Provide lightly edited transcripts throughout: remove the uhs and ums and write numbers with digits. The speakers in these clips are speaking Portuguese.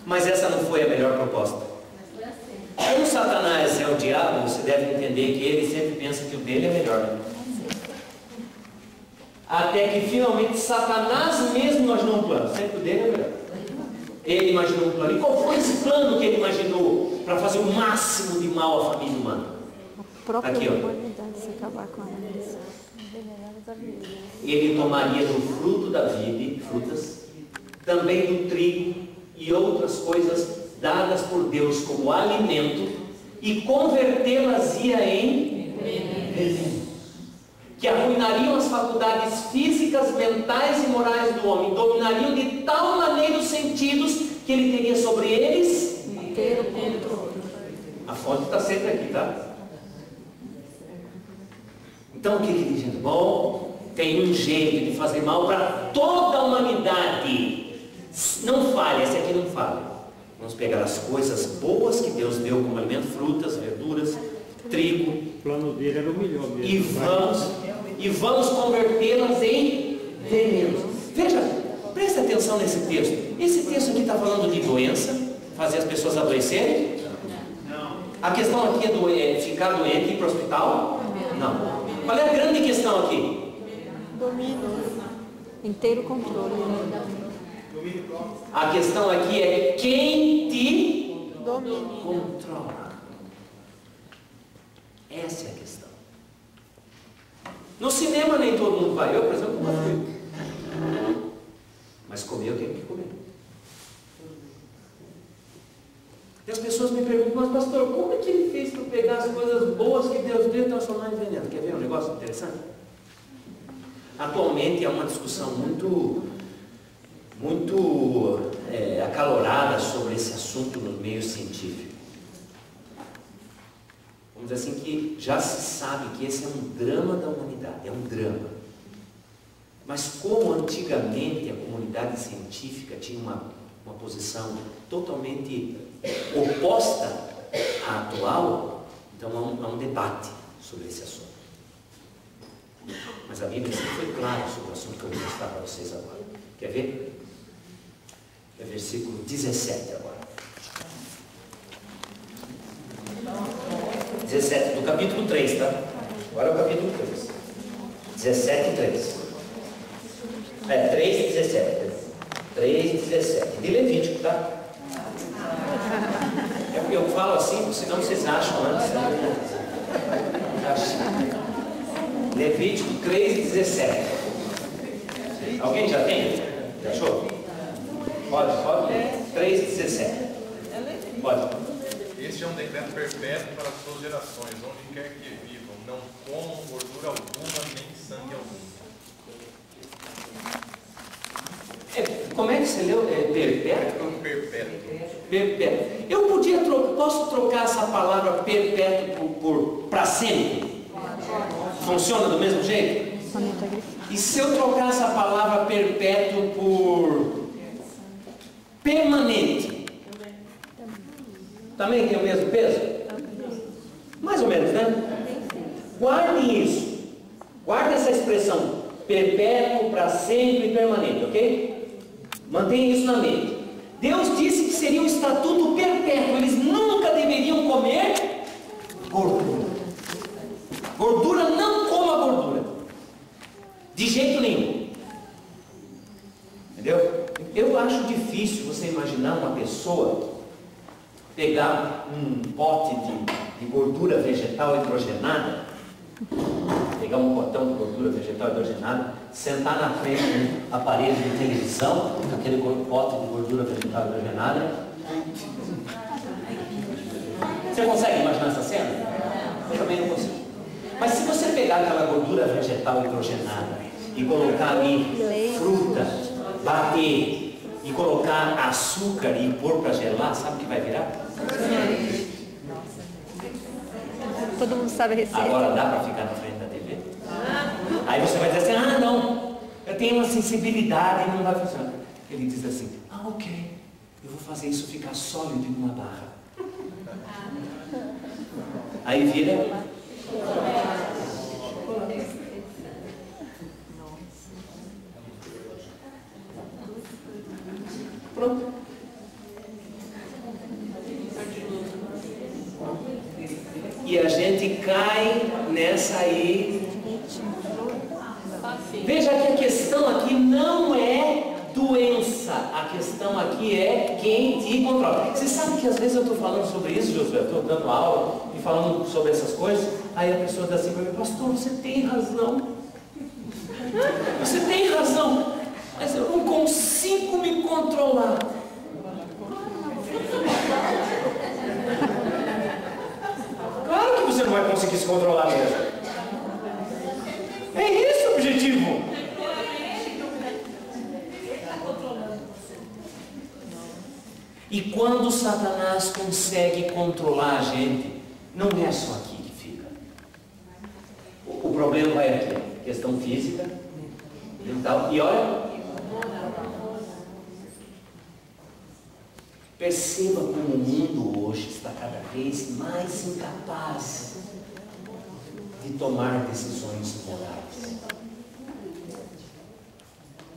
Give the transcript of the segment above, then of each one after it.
Mas essa não foi a melhor proposta. Como Satanás é o diabo, você deve entender que ele sempre pensa que o dele é melhor, né? Até que finalmente Satanás mesmo imaginou um plano. Sempre o dele é melhor. Ele imaginou um plano. E qual foi esse plano que ele imaginou para fazer o máximo de mal à família humana? A própria Aqui, ó. humanidade se acabar com eles. Ele tomaria do fruto da vide, frutas, também do trigo e outras coisas dadas por Deus como alimento e convertê-las-ia em veneno, que arruinariam as faculdades físicas, mentais e morais do homem, dominariam de tal maneira os sentidos que ele teria sobre eles Inteiro controle. a fonte está sempre aqui, tá? Então o que ele diz? Bom, tem um jeito de fazer mal para toda a humanidade. Não falha, esse aqui não falha. Vamos pegar as coisas boas que Deus deu como alimento, frutas, verduras, trigo. O plano dele era o melhor mesmo. E vamos convertê-las em veneno. Veja, presta atenção nesse texto. Esse texto aqui está falando de doença, fazer as pessoas adoecerem? Não. A questão aqui é ficar doente e ir para o hospital? Não. Qual é a grande questão aqui? Domínio. Inteiro controle. A questão aqui é quem te Domínio. controla. Essa é a questão. No cinema nem todo mundo vai. Eu, por exemplo, nunca fui. Mas comer eu tenho que comer. E as pessoas me perguntam, mas pastor, como é que ele fez para pegar as coisas boas que Deus deu e transformar em veneno? Quer ver um negócio interessante? Atualmente há uma discussão muito acalorada sobre esse assunto no meio científico. Vamos dizer assim que já se sabe que esse é um drama da humanidade, é um drama. Mas como antigamente a comunidade científica tinha uma posição totalmente oposta à atual, então há um debate sobre esse assunto. Mas a Bíblia sempre foi clara sobre o assunto que eu vou mostrar para vocês agora. Quer ver? É versículo 17 agora. 17, do capítulo 3, tá? Agora é o capítulo 3. 17 e 3. 3 e 17. 3 e 17. De Levítico, tá? É porque eu falo assim, senão vocês acham antes. Levítico 3 e 17. Alguém já tem? Achou? Pode. 3 e 17. Pode. Este é um decreto perpétuo para as suas gerações, onde quer que vivam, não comam gordura alguma, nem sangue algum. Como é que você leu? É perpétuo? Perpétuo. Perpétuo. Posso trocar essa palavra perpétuo por para sempre? Funciona do mesmo jeito? E se eu trocar essa palavra perpétuo por permanente? Também tem o mesmo peso? Mais ou menos, né? Guardem isso. Guardem essa expressão. Perpétuo, para sempre e permanente, ok? Mantenha isso na mente. Deus disse que seria um estatuto perpétuo. Eles nunca deveriam comer gordura. Gordura, não coma gordura. De jeito nenhum. Entendeu? Eu acho difícil você imaginar uma pessoa pegar um pote de gordura vegetal hidrogenada, pegar um potão de gordura vegetal hidrogenada, sentar na frente de um aparelho de televisão, aquele pote de gordura vegetal hidrogenada. Você consegue imaginar essa cena? Eu também não consigo. Mas se você pegar aquela gordura vegetal hidrogenada e colocar ali fruta, bater e colocar açúcar e pôr para gelar, sabe o que vai virar? Todo mundo sabe a receita. Agora dá para ficar na frente da TV? Aí você vai dizer assim, não, eu tenho uma sensibilidade e não vai funcionar. Ele diz assim, ok, eu vou fazer isso ficar sólido em uma barra. Aí vira... Pronto. nessa aí. Veja que a questão aqui não é doença, a questão aqui é quem te controla. Você sabe que às vezes eu estou falando sobre isso, Josué, eu estou dando aula e falando sobre essas coisas, aí a pessoa diz assim para mim: pastor, você tem razão. Você tem razão, mas eu não consigo me controlar. Claro que você não vai conseguir se controlar mesmo. É esse o objetivo. E quando Satanás consegue controlar a gente, não é só aqui que fica. O problema vai aqui, questão física, mental, e olha, perceba como o mundo hoje está cada vez mais incapaz de tomar decisões morais.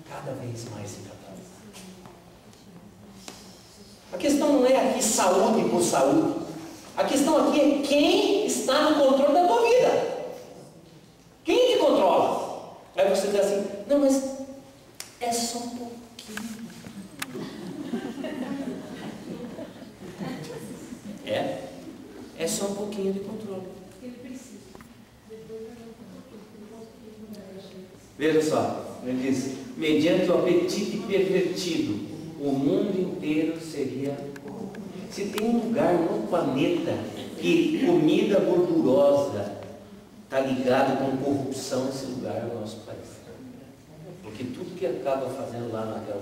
Cada vez mais incapaz. A questão não é aqui saúde por saúde. A questão aqui é quem está no controle da tua vida. Quem te controla? Aí você diz assim: não, mas é só um pouquinho. É só um pouquinho de controle. Veja só, ele diz: mediante o apetite pervertido, o mundo inteiro seria. Se tem um lugar no planeta que comida gordurosa está ligado com corrupção, esse lugar é o nosso país. Porque tudo que acaba fazendo lá naquela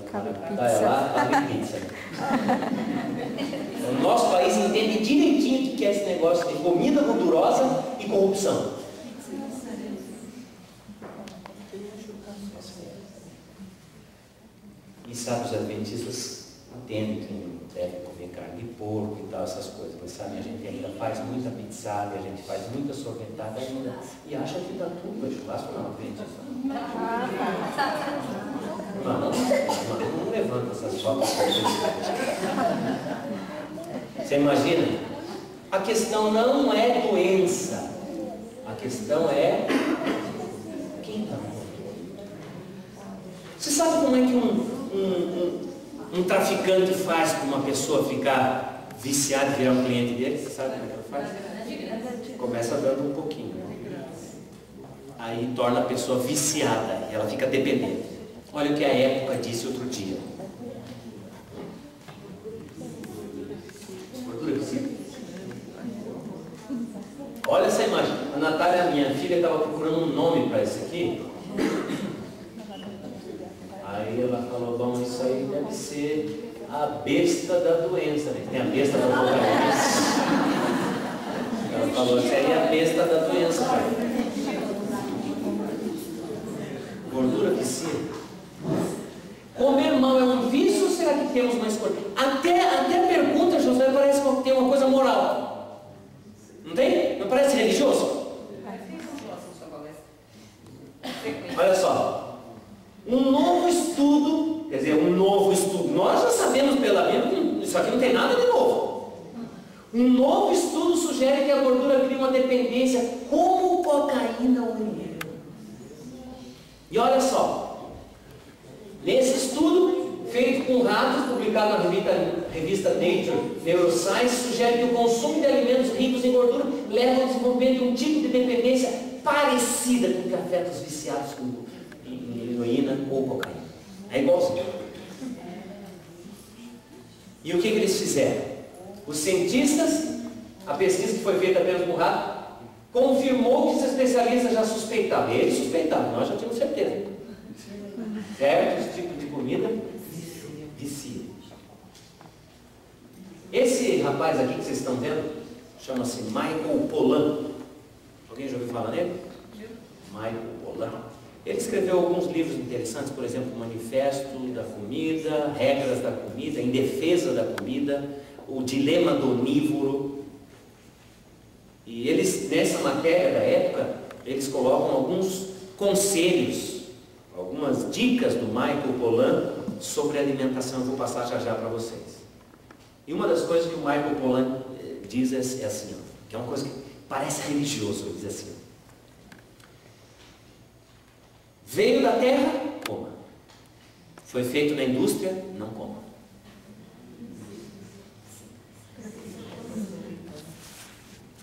pizza. O nosso país entende direitinho o que é esse negócio de comida gordurosa e corrupção. E sabe, os adventistas entendem que não deve comer carne de porco e tal, essas coisas, mas sabe, a gente ainda faz muita pizzada, a gente faz muita sorvetada ainda, e acha que dá tudo, é churrasco não, adventista. Não levanta essas fotos. Você imagina? A questão não é doença, a questão é quem está no controle. Você sabe como é que um traficante faz para uma pessoa ficar viciada e virar um cliente dele? Você sabe como é que ela faz? Começa dando um pouquinho, aí torna a pessoa viciada e ela fica dependente. Olha o que a época disse outro dia. Olha essa imagem. A Natália, minha filha, estava procurando um nome para isso aqui. Aí ela falou: bom, isso aí deve ser a besta da doença, né? Tem a besta da doença. Ela falou: isso aí é a besta da doença, pai. Gordura vicia. Comer mal é um vício ou será que temos uma escolha? Até a pergunta, José, parece que tem uma coisa moral. Não tem? Não parece religioso? Olha só. Um novo estudo, quer dizer, nós já sabemos pela Bíblia que isso aqui não tem nada de novo. Um novo estudo sugere que a gordura cria uma dependência como cocaína ou heroína. E olha só, nesse estudo, feito com ratos, publicado na revista Nature Neuroscience, sugere que o consumo de alimentos ricos em gordura leva ao desenvolvimento de um tipo de dependência parecida com o que afeta os viciados com heroína ou cocaína. É igualzinho. E o que eles fizeram? Os cientistas, a pesquisa que foi feita apenas por rato, confirmou que os especialistas já suspeitavam. Eles suspeitavam, nós já tínhamos certeza. Certos tipos de comida vicia. Esse rapaz aqui que vocês estão vendo chama-se Michael Pollan. Alguém já ouviu falar nele? Michael Pollan. Ele escreveu alguns livros interessantes, por exemplo, o Manifesto da Comida, Regras da Comida, Em Defesa da Comida, O Dilema do Onívoro. E eles, nessa matéria da época, eles colocam alguns conselhos, algumas dicas do Michael Pollan sobre alimentação. Eu vou passar já para vocês. E uma das coisas que o Michael Pollan diz é assim, que é uma coisa que parece religioso, ele diz assim: Veio da terra, coma. Foi feito na indústria, não coma.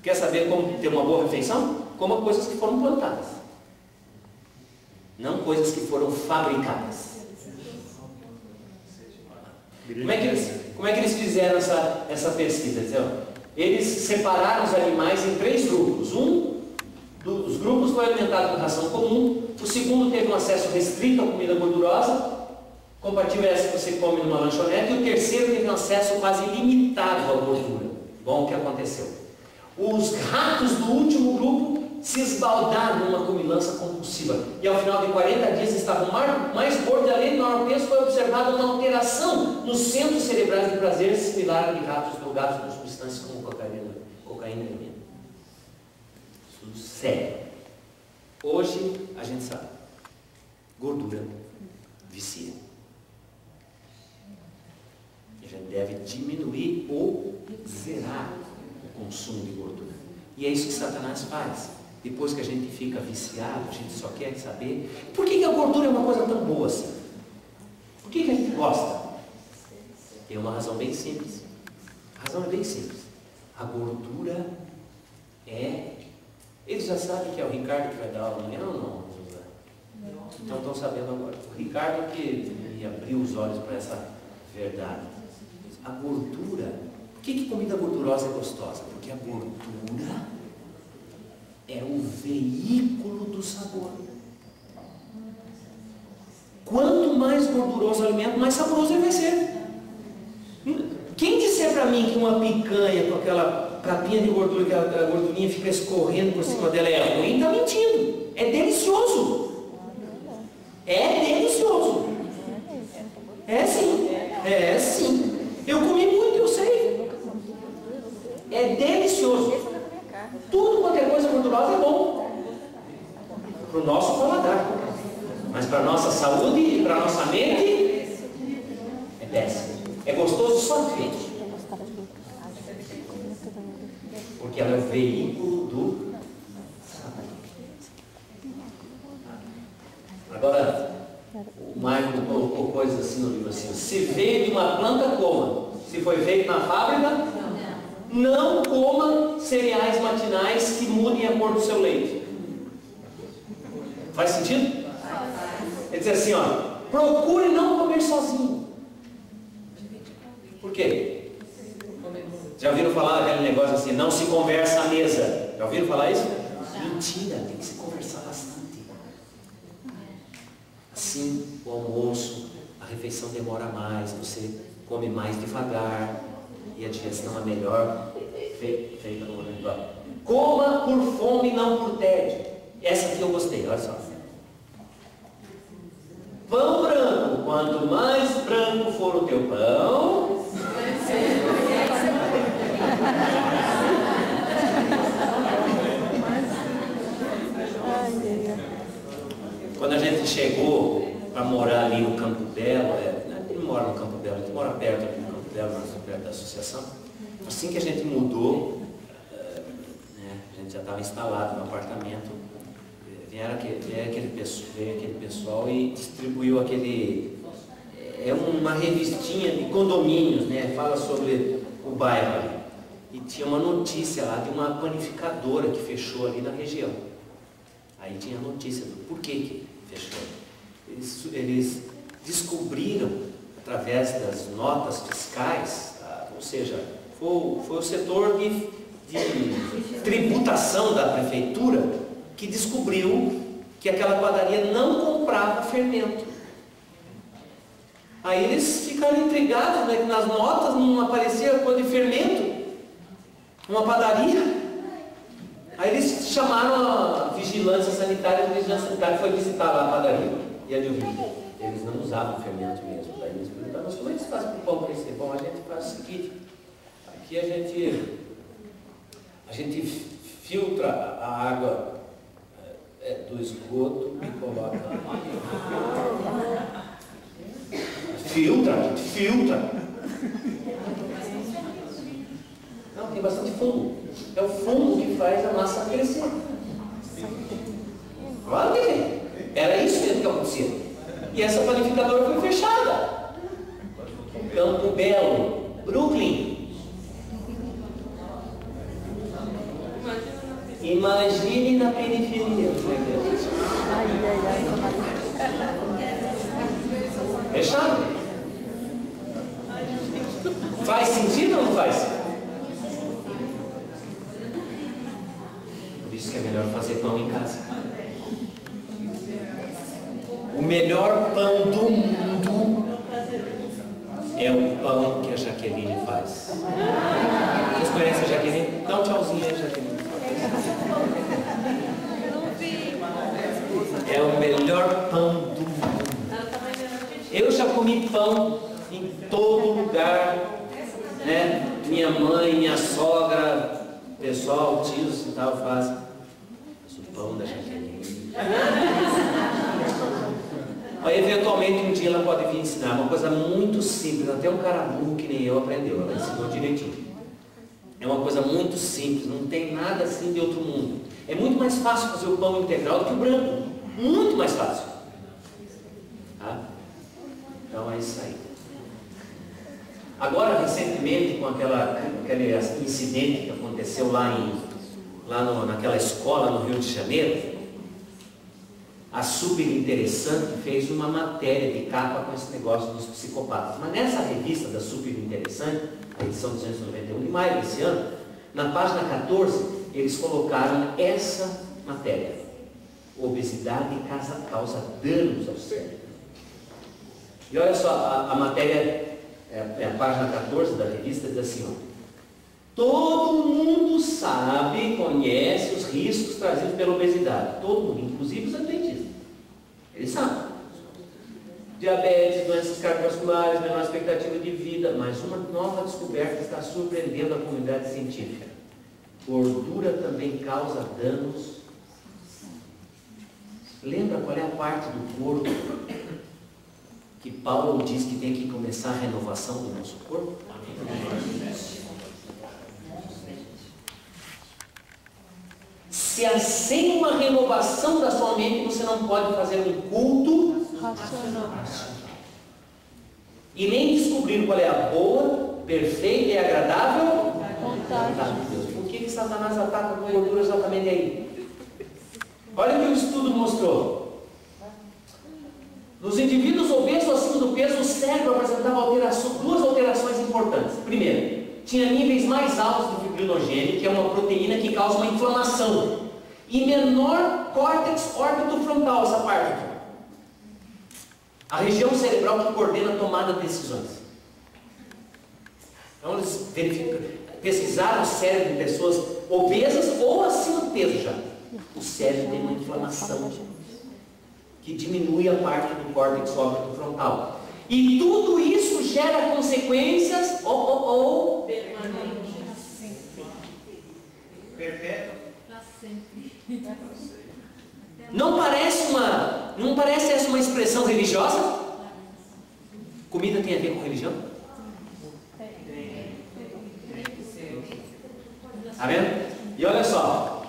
Quer saber como ter uma boa refeição? Coma coisas que foram plantadas, não coisas que foram fabricadas. Como é que eles fizeram essa pesquisa? Eles separaram os animais em 3 grupos. Um dos grupos foi alimentado com ração comum, o segundo teve um acesso restrito à comida gordurosa, compatível a essa que você come numa lanchonete, e o terceiro teve um acesso quase ilimitado à gordura. Bom, o que aconteceu? Os ratos do último grupo se esbaldaram numa comilança compulsiva, e ao final de 40 dias estavam mais gordos, e além do maior peso, foi observada uma alteração nos centros cerebrais de prazer similar a de ratos drogados com substâncias como cocaína e heroína. Isso sério. Hoje a gente sabe, gordura vicia. E a gente deve diminuir ou zerar o consumo de gordura. E é isso que Satanás faz. Depois que a gente fica viciado, a gente só quer saber por que a gordura é uma coisa tão boa assim? Por que a gente gosta? Tem uma razão bem simples. A razão é bem simples. A gordura é... Eles já sabem que é o Ricardo que vai dar aula amanhã ou não, José? Então estão sabendo agora. O Ricardo que me abriu os olhos para essa verdade. A gordura... Por que comida gordurosa é gostosa? Porque a gordura é o veículo do sabor. Quanto mais gorduroso o alimento, mais saboroso ele vai ser. Quem disser para mim que uma picanha com aquela capinha de gordura, que a gordurinha fica escorrendo por cima dela é ruim, está mentindo. É delicioso. É delicioso. É sim. É sim. Eu comi muito, eu sei. É delicioso. Tudo quanto é coisa gordurosa é bom para o nosso paladar, mas para a nossa saúde e para a nossa mente é péssimo. É gostoso só de ver, porque ela é o veículo do Satanás. Agora, o Marco colocou coisas assim no livro assim: se veio de uma planta, coma. Se foi feito na fábrica, não coma cereais matinais que mudem a cor do seu leite. Faz sentido? Ele diz assim, procure não comer sozinho. Por quê? Já ouviram falar daquele negócio assim, não se conversa à mesa? Já ouviram falar isso? Mentira, tem que se conversar bastante. Assim, o almoço, a refeição demora mais, você come mais devagar, e a digestão é melhor feita no momento. Coma por fome, não por tédio. Essa aqui eu gostei, olha só. Pão branco, quanto mais branco for o teu pão, quando a gente chegou para morar ali no Campo Belo, a gente não mora no Campo Belo, a gente mora perto aqui no Campo Belo, perto da associação. Assim que a gente mudou, a gente já estava instalado no apartamento, veio aquele pessoal e distribuiu uma revistinha de condomínios, fala sobre o bairro. E tinha uma notícia lá de uma panificadora que fechou ali na região. Aí tinha a notícia do porquê que fechou. Eles descobriram, através das notas fiscais, ou seja, foi o setor de tributação da prefeitura que descobriu que aquela padaria não comprava fermento. Aí eles ficaram intrigados, que nas notas não aparecia coisa de fermento, uma padaria. Aí eles chamaram a vigilância sanitária, foi visitar lá a padaria. E adivinha, eles não usavam fermento mesmo. Daí eles perguntaram, mas como é que se faz para o pão crescer? Bom, a gente faz o seguinte, aqui a gente filtra a água do esgoto e coloca. Filtra. Não, tem bastante fungo. É o fungo que faz a massa crescer. Claro que tem. Era isso mesmo. E essa panificadora foi fechada. Campo Belo, Brooklyn. Imagine na periferia. Fechado? Faz sentido ou não faz? Por isso que é melhor fazer pão em casa. O melhor pão do mundo é o pão que a Jaqueline faz. Vocês conhecem a Jaqueline? Dá um tchauzinho aí, Jaqueline. É o melhor pão do mundo. Eu já comi pão em todo lugar, né? Minha mãe, minha sogra, pessoal, tios e tal fazem. Mas o pão da Jaqueline. Aí, eventualmente, um dia ela pode vir ensinar uma coisa muito simples. Até um cara burro que nem eu aprendeu. Ela ensinou direitinho. É uma coisa muito simples, não tem nada assim de outro mundo. É muito mais fácil fazer o pão integral do que o branco. Muito mais fácil. Tá? Então é isso aí. Agora, recentemente, com aquele incidente que aconteceu naquela escola no Rio de Janeiro, a Super Interessante fez uma matéria de capa com esse negócio dos psicopatas. Mas nessa revista da Super Interessante, a edição 291 de maio desse ano, na página 14, eles colocaram essa matéria. Obesidade causa danos ao cérebro. E olha só, a matéria, a página 14 da revista, diz assim, ó, todo mundo sabe, conhece os riscos trazidos pela obesidade. Todo mundo, inclusive os adventistas. Eles sabem. Diabetes, doenças cardiovasculares, menor expectativa de vida. Mas uma nova descoberta está surpreendendo a comunidade científica. Gordura também causa danos. Lembra qual é a parte do corpo que Paulo diz que tem que começar a renovação do nosso corpo? Sem uma renovação da sua mente, você não pode fazer um culto racional. E nem descobrir qual é a boa, perfeita e agradável vontade de Deus. Por que Satanás ataca com gordura exatamente aí? Olha o que o estudo mostrou. Nos indivíduos obesos acima do peso, o cérebro apresentava duas alterações importantes. Primeiro, tinha níveis mais altos de fibrinogênio, que é uma proteína que causa uma inflamação, e menor córtex órbito-frontal, essa parte aqui. A região cerebral que coordena a tomada de decisões. Então eles pesquisaram o cérebro de pessoas obesas ou acima do peso já. O cérebro tem uma inflamação que diminui a parte do córtex órbito-frontal. E tudo isso gera consequências perpétuo. Não parece essa uma expressão religiosa? Comida tem a ver com religião? Está vendo? E olha só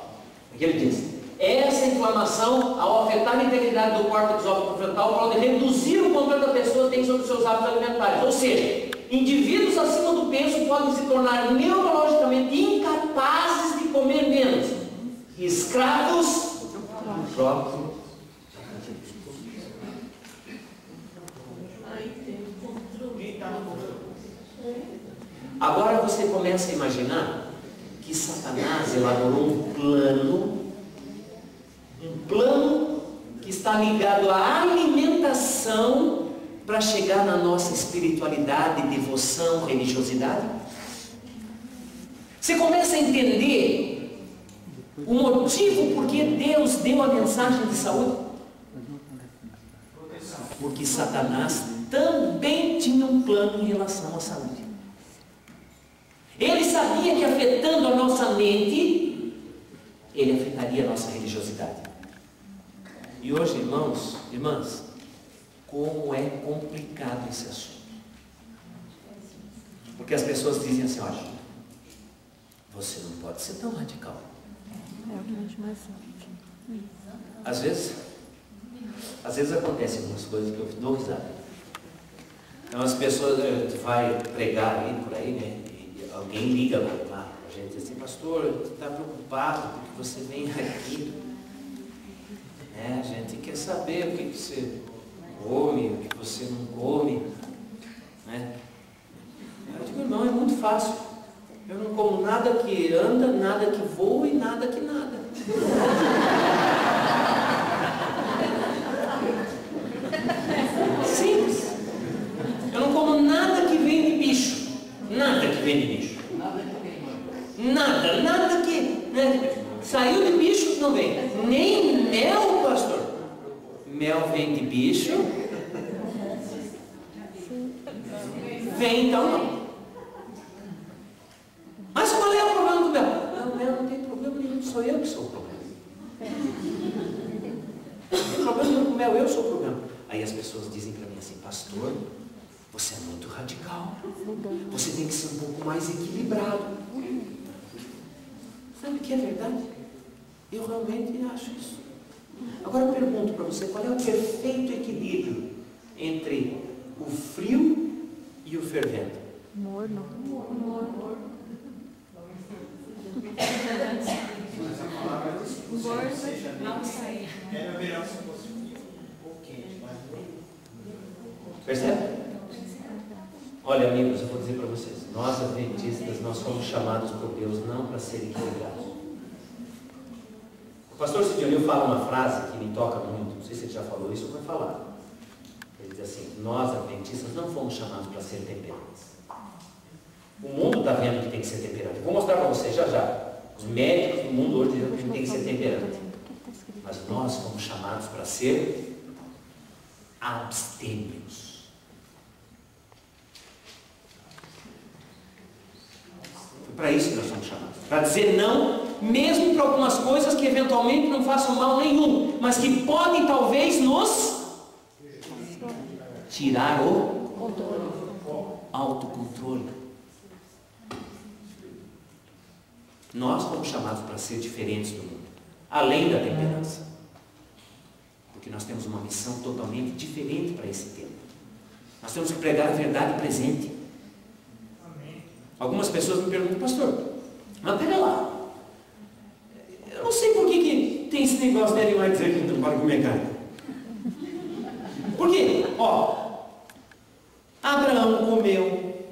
o que ele diz. Essa inflamação, ao afetar a integridade do córtex órbito-frontal, pode reduzir o controle da pessoa tem sobre os seus hábitos alimentares. Ou seja, indivíduos acima do peso podem se tornar neurologicamente incapazes de comer menos, escravos do próprio. Agora você começa a imaginar que Satanás elaborou um plano que está ligado à alimentação para chegar na nossa espiritualidade, devoção, religiosidade. Você começa a entender o motivo por que Deus deu a mensagem de saúde. Porque Satanás também tinha um plano em relação à saúde. Ele sabia que afetando a nossa mente, ele afetaria a nossa religiosidade. E hoje, irmãos, irmãs, como é complicado esse assunto. Porque as pessoas dizem assim, olha, você não pode ser tão radical. É o que mais. Às vezes, Às vezes acontecem algumas coisas que eu dou risada. Então as pessoas, tu vai pregar aí por aí, né? E alguém liga lá pra gente e diz assim, pastor, tu está preocupado porque você vem aqui. A gente quer saber o que você come, o que você não come. Né? Eu digo, irmão, é muito fácil. Eu não como nada que anda, nada que voa e nada que nada. Simples. Eu não como nada que vem de bicho. Nada que vem de bicho. Nada que, né? Saiu de bicho, não vem. Nem mel, pastor. Mel vem de bicho. Vem então não. Mas qual é o problema do mel? Não, mel não tem problema nenhum, sou eu que sou o problema. Não tem problema nenhum com o mel, eu sou o problema. Aí as pessoas dizem para mim assim, pastor, você é muito radical. Você tem que ser um pouco mais equilibrado. Sabe o que é verdade? Eu realmente acho isso. Agora eu pergunto para você, qual é o perfeito equilíbrio entre o frio e o fervento? Morno. Percebe? Olha, amigos, eu vou dizer para vocês, nós adventistas, nós somos chamados por Deus não para ser equilibrados. O pastor Sidionil fala uma frase que me toca muito, não sei se ele já falou isso ou vai falar. Ele diz assim, nós adventistas não fomos chamados para ser temperantes. O mundo está vendo que tem que ser temperante. Vou mostrar para vocês já. Os médicos do mundo hoje dizem que tem que ser temperante. Mas nós fomos chamados para ser abstêmios. Foi para isso que nós somos chamados. Para dizer não, mesmo para algumas coisas que eventualmente não façam mal nenhum, mas que podem talvez nos tirar o autocontrole. Nós fomos chamados para ser diferentes do mundo, além da temperança, porque nós temos uma missão totalmente diferente para esse tempo. Nós temos que pregar a verdade presente. Algumas pessoas me perguntam, pastor, mas pera lá, eu não sei por que tem esse negócio de animais dizer que não pode comer carne. Por quê? Abraão comeu,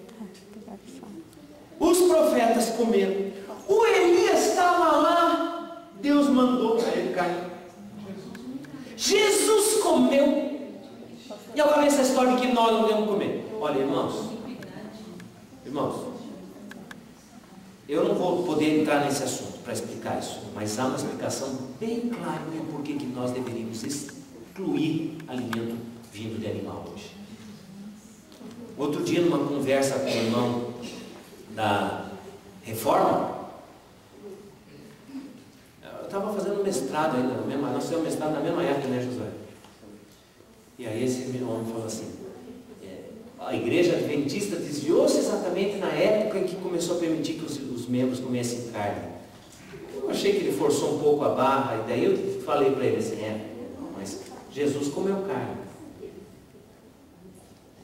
os profetas comeram. O Elias estava lá, Deus mandou para ele carne. Jesus comeu. E agora essa história de que nós não devemos comer. Olha, irmãos, eu não vou poder entrar nesse assunto para explicar isso, mas há uma explicação bem clara do porquê que nós deveríamos excluir alimento vindo de animal hoje. Outro dia, numa conversa com o irmão da Reforma, eu estava fazendo mestrado ainda, nós fizemos mestrado na mesma época, né, Josué? E aí esse meu homem falou assim, a igreja adventista desviou-se exatamente na época em que começou a permitir que os membros comessem carne. Eu achei que ele forçou um pouco a barra, e daí eu falei para ele assim, mas Jesus comeu carne.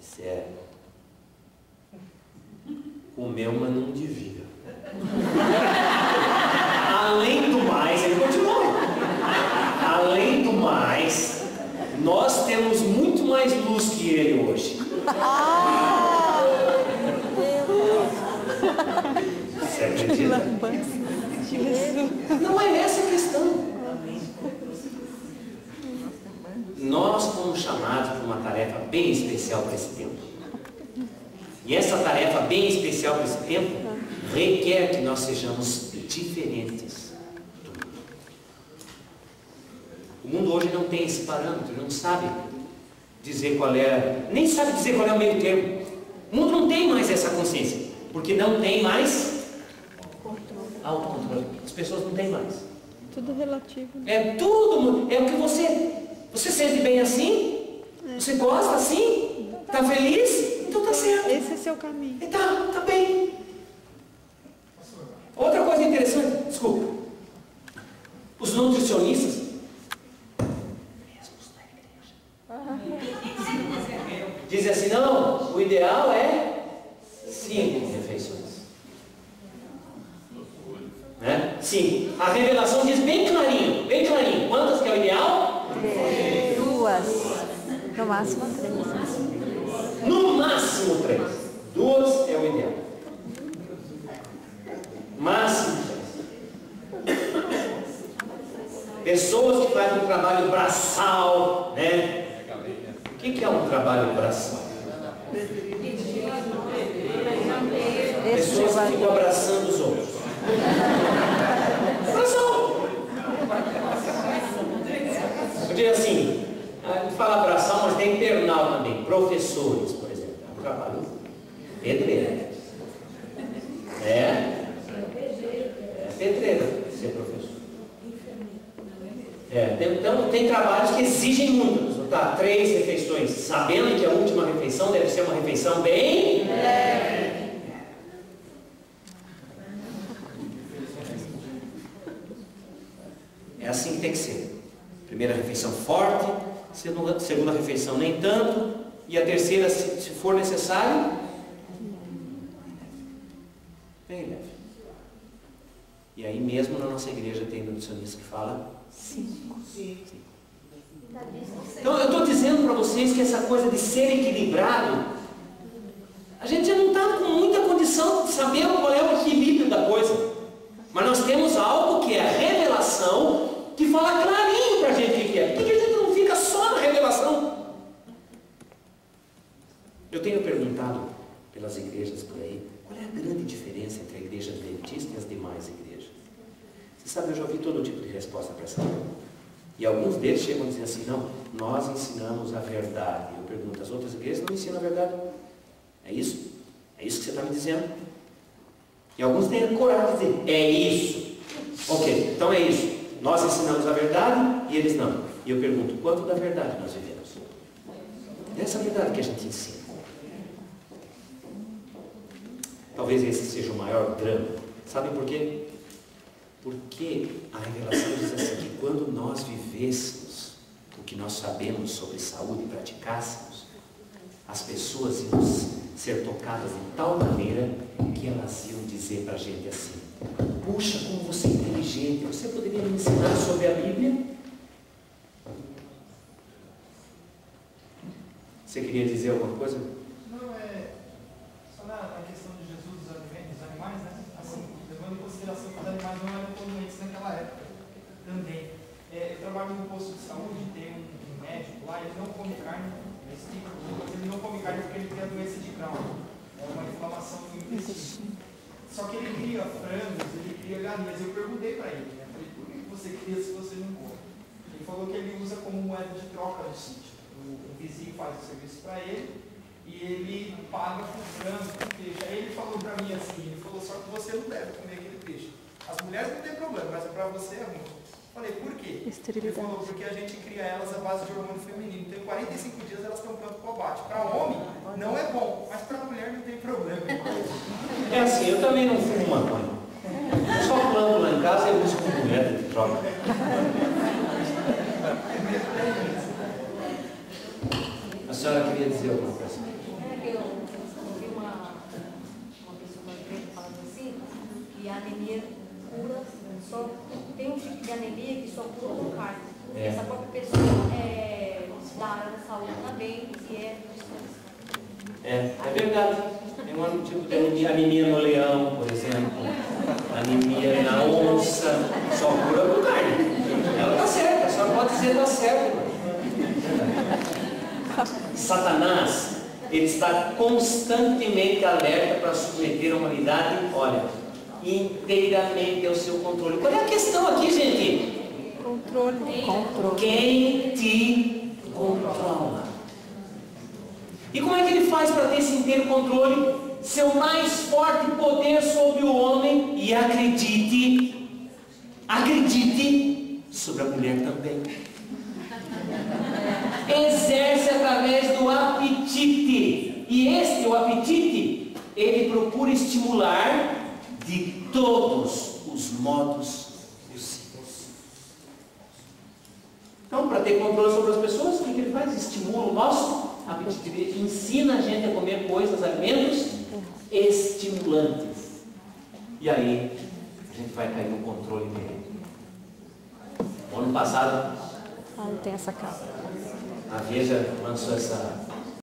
Sério. Comeu, mas não devia. Além do mais, ele continuou. Além do mais, nós temos muito mais luz que ele hoje. Você acredita? Não é essa a questão. Nós fomos chamados para uma tarefa bem especial para esse tempo. E essa tarefa bem especial para esse tempo requer que nós sejamos diferentes do mundo. O mundo hoje não tem esse parâmetro, não sabe dizer qual é, nem sabe dizer qual é o meio termo. O mundo não tem mais essa consciência, porque não tem mais autocontrole. As pessoas não têm mais. Tudo relativo. É tudo, é o que você sente bem assim, você gosta assim, está feliz, então está certo. Esse é seu caminho. Tá bem. Outra coisa interessante, desculpa, os nutricionistas, mesmos da igreja, 5 refeições. Né? 5. A revelação diz bem clarinho. Quantas que é o ideal? 2. No máximo 3. No máximo 3. 2 é o ideal. Máximo 3. Pessoas que fazem um trabalho braçal, né? O que é um trabalho braçal? Pessoas que ficam abraçando os outros. Abração! Eu digo assim, a gente fala abração, mas tem internal também. Professores, por exemplo. É um trabalho pedreiro. É pedreiro ser professor. Então tem trabalhos que exigem muito. Tá, 3 refeições, sabendo que a última refeição deve ser uma refeição bem leve. É assim que tem que ser. Primeira refeição forte, segunda refeição nem tanto, e a terceira, se for necessário, bem leve. E aí mesmo na nossa igreja tem nutricionista que fala 5. Então eu estou dizendo para vocês que essa coisa de ser equilibrado, a gente já não está com muita condição de saber qual é o equilíbrio da coisa. Mas nós temos algo que é a revelação, que fala clarinho para a gente o que é. Por que a gente não fica só na revelação? Eu tenho perguntado pelas igrejas por aí, qual é a grande diferença entre a igreja adventista e as demais igrejas? Você sabe, eu já ouvi todo tipo de resposta para essa pergunta. E alguns deles chegam a dizer assim, não, nós ensinamos a verdade. Eu pergunto, as outras igrejas não ensinam a verdade? É isso? É isso que você está me dizendo? E alguns têm a coragem de dizer, é isso. Ok, então é isso. Nós ensinamos a verdade e eles não. E eu pergunto, quanto da verdade nós vivemos? É essa verdade que a gente ensina. Talvez esse seja o maior drama. Sabem por quê? Porque a revelação diz assim, que quando nós vivêssemos o que nós sabemos sobre saúde e praticássemos, as pessoas iam ser tocadas de tal maneira que elas iam dizer para a gente assim, puxa, como você é inteligente, você poderia me ensinar sobre a Bíblia? Você queria dizer alguma coisa? Não, só na questão de Jesus dos animais, né? Assim, levando em consideração que os animais não eram poluentes naquela época também. Eu trabalho no posto de saúde, tem um médico lá, ele não come carne, ele não come carne porque ele tem a doença de Crohn, é uma inflamação do intestino. Só que ele cria frangos, ele cria galinhas. Eu perguntei para ele, né? Falei, por que você cria se você não come? Ele falou que ele usa como moeda de troca no sítio. O vizinho faz o serviço para ele e ele paga por frango, por peixe. Aí ele falou para mim assim, ele falou, só que você não deve comer aquele peixe. As mulheres não tem problema, mas para você é ruim. Falei, por quê? Ele falou, porque a gente cria elas à base de hormônio feminino. Então, em 45 dias elas estão prontas para o abate. Para homem, não é bom, mas para mulher não tem problema. É assim, eu também não fumo maconha. Eu só planto lá em casa e busco com mulher de troca. A senhora queria dizer alguma coisa? Eu ouvi uma pessoa falando assim, que a anemia cura, só tem um tipo de anemia que só cura com carne. Essa própria pessoa é da área da saúde também, e é verdade. Tem um tipo de anemia no leão, por exemplo. Anemia na onça, só cura com carne. Ela está certa, a senhora pode dizer que está certo. Satanás, ele está constantemente alerta para submeter a humanidade, olha, inteiramente ao seu controle. Qual é a questão aqui, gente? Controle. Quem te controla? E como é que ele faz para ter esse inteiro controle? Seu mais forte poder sobre o homem, e acredite, sobre a mulher também. Exerce através do apetite. E o apetite, ele procura estimular de todos os modos possíveis. Então, para ter controle sobre as pessoas, o que ele faz? Estimula o nosso apetite. Ele ensina a gente a comer coisas, alimentos estimulantes. E aí, a gente vai cair no controle dele. No ano passado, Ah, não tem essa capa. a Veja lançou essa